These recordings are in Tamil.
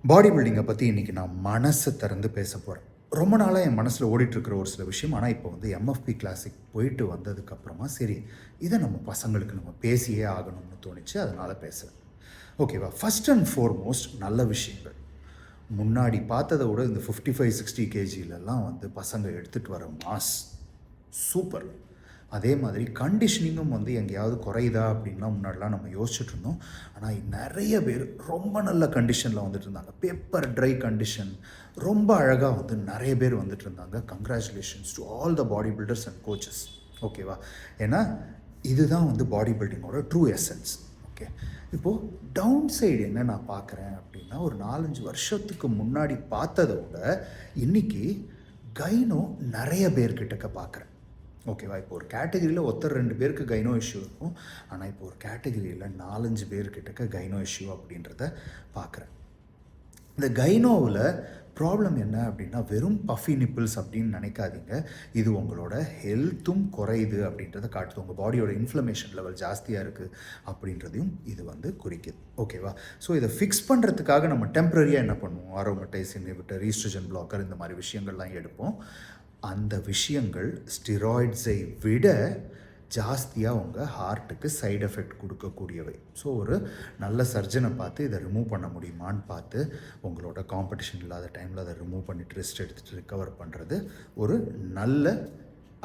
பாடி பில்டிங்கை பற்றி இன்றைக்கி நான் மனசை திறந்து பேச போகிறேன். ரொம்ப நாளாக என் மனசில் ஓடிட்டுருக்கிற ஒரு சில விஷயம். ஆனால் இப்போ வந்து எம்எஃப்பி கிளாஸிக் போயிட்டு வந்ததுக்கப்புறமா சரி, இதை நம்ம பசங்களுக்கு நம்ம பேசியே ஆகணும்னு தோணிச்சு. அதனால் பேசுகிறேன். ஓகேவா? ஃபஸ்ட் அண்ட் ஃபார்மோஸ்ட் நல்ல விஷயங்கள். முன்னாடி பார்த்ததை விட இந்த 55-60 கேஜிலலாம் வந்து பசங்க எடுத்துகிட்டு வர மாஸ் சூப்பர். அதே மாதிரி கண்டிஷனிங்கும் வந்து எங்கேயாவது குறையுதா அப்படின்லாம் முன்னாடிலாம் நம்ம யோசிச்சுட்டு இருந்தோம். ஆனால் நிறைய பேர் ரொம்ப நல்ல கண்டிஷனில் வந்துட்டு இருந்தாங்க. பேப்பர் ட்ரை கண்டிஷன் ரொம்ப அழகாக வந்து நிறைய பேர் வந்துட்டு இருந்தாங்க. Congratulations to all the body builders and coaches. ஓகேவா? ஏன்னா இதுதான் வந்து பாடி பில்டிங்கோட ட்ரூ எசன்ஸ். ஓகே, இப்போது டவுன் சைடு என்ன நான் பார்க்குறேன் அப்படின்னா, ஒரு 4-5 வருஷத்துக்கு முன்னாடி பார்த்ததை விட இன்றைக்கி கைனோ நிறைய பேர்கிட்டக்க பார்க்குறேன். ஓகேவா? இப்போ ஒரு கேட்டகிரியில் ஒருத்தர் 2 பேருக்கு கைனோ இஷ்யூ இருக்கும். ஆனால் இப்போ ஒரு கேட்டகிரியில் 4-5 பேர்கிட்டக்க கைனோ இஷ்யூ அப்படின்றத பார்க்குறேன். இந்த கைனோவில் ப்ராப்ளம் என்ன அப்படின்னா, வெறும் பஃபி நிப்பிள்ஸ் அப்படின்னு நினைக்காதீங்க. இது உங்களோட ஹெல்த்தும் குறையுது அப்படின்றத காட்டுது. உங்கள் பாடியோட இன்ஃப்ளமேஷன் லெவல் ஜாஸ்தியாக இருக்குது அப்படின்றதையும் இது வந்து குறிக்குது. ஓகேவா? ஸோ இதை ஃபிக்ஸ் பண்ணுறதுக்காக நம்ம டெம்பரரியாக என்ன பண்ணுவோம்? அரோமடைஸ் இன்ஹிபிட்டர், ஈஸ்ட்ரோஜன் பிளாக்கர், இந்த மாதிரி விஷயங்கள்லாம் எடுப்போம். அந்த விஷயங்கள் ஸ்டிராய்ட்ஸை விட ஜாஸ்தியாக உங்கள் ஹார்ட்டுக்கு சைடு எஃபெக்ட் கொடுக்கக்கூடியவை. ஸோ ஒரு நல்ல சர்ஜனை பார்த்து இதை ரிமூவ் பண்ண முடியுமான்னு பார்த்து, உங்களோட காம்படிஷன் இல்லாத டைமில் அதை ரிமூவ் பண்ணிவிட்டு ரெஸ்ட் எடுத்துகிட்டு ரிக்கவர் பண்ணுறது ஒரு நல்ல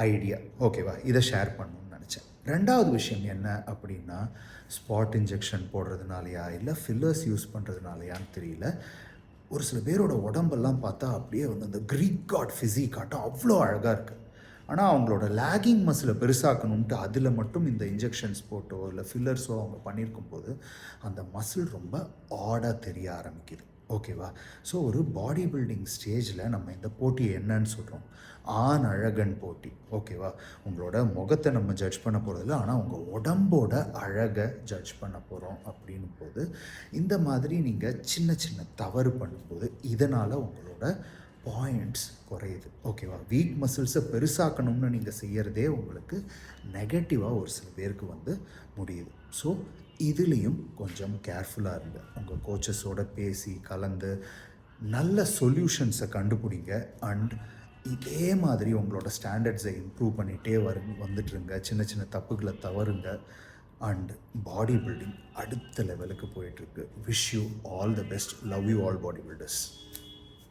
ஐடியா. ஓகேவா? இதை ஷேர் பண்ணணும்னு நினச்சேன். 2வது விஷயம் என்ன அப்படின்னா, ஸ்பாட் இன்ஜெக்ஷன் போடுறதுனாலையா இல்லை ஃபில்லர்ஸ் யூஸ் பண்ணுறதுனாலையான்னு தெரியல, ஒரு சில பேரோட உடம்பெல்லாம் பார்த்தா அப்படியே வந்து அந்த க்ரீக் காட் ஃபிசிக்காட்டம் அவ்வளோ அழகாக இருக்குது. ஆனால் அவங்களோட லேகிங் மசிலை பெருசாக்கணுன்ட்டு அதில் மட்டும் இந்த இன்ஜெக்ஷன்ஸ் போட்டோ இல்லை ஃபில்லர்ஸோ அவங்க பண்ணியிருக்கும் போது அந்த மசில் ரொம்ப ஆடாக தெரிய ஆரம்பிக்குது. ஓகேவா? ஸோ ஒரு பாடி பில்டிங் ஸ்டேஜில் நம்ம இந்த போட்டியை என்னன்னு சொல்கிறோம்? ஆண் அழகன் போட்டி. ஓகேவா? உங்களோட முகத்தை நம்ம ஜட்ஜ் பண்ண போகிறதில்ல, ஆனால் உங்கள் உடம்போட அழகை ஜட்ஜ் பண்ண போகிறோம். அப்படின்னும் போது இந்த மாதிரி நீங்கள் சின்ன சின்ன தவறு பண்ணும்போது இதனால் உங்களோட பாயிண்ட்ஸ் குறையுது. ஓகேவா? வீக் மசில்ஸை பெருசாக்கணும்னு நீங்கள் செய்கிறதே உங்களுக்கு நெகட்டிவாக ஒரு சில பேருக்கு வந்து முடியுது. ஸோ இதுலேயும் கொஞ்சம் கேர்ஃபுல்லாக இருங்க. உங்கள் கோச்சஸோடு பேசி கலந்து நல்ல சொல்யூஷன்ஸை கண்டுபிடிங்க. அண்ட் இதே மாதிரி உங்களோட ஸ்டாண்டர்ட்ஸை இம்ப்ரூவ் பண்ணிகிட்டே வந்துட்டுருங்க. சின்ன சின்ன தப்புகளை தவறுங்க. அண்ட் பாடி பில்டிங் அடுத்த லெவலுக்கு போயிட்டுருக்கு. Wish you all the best. Love you all body builders.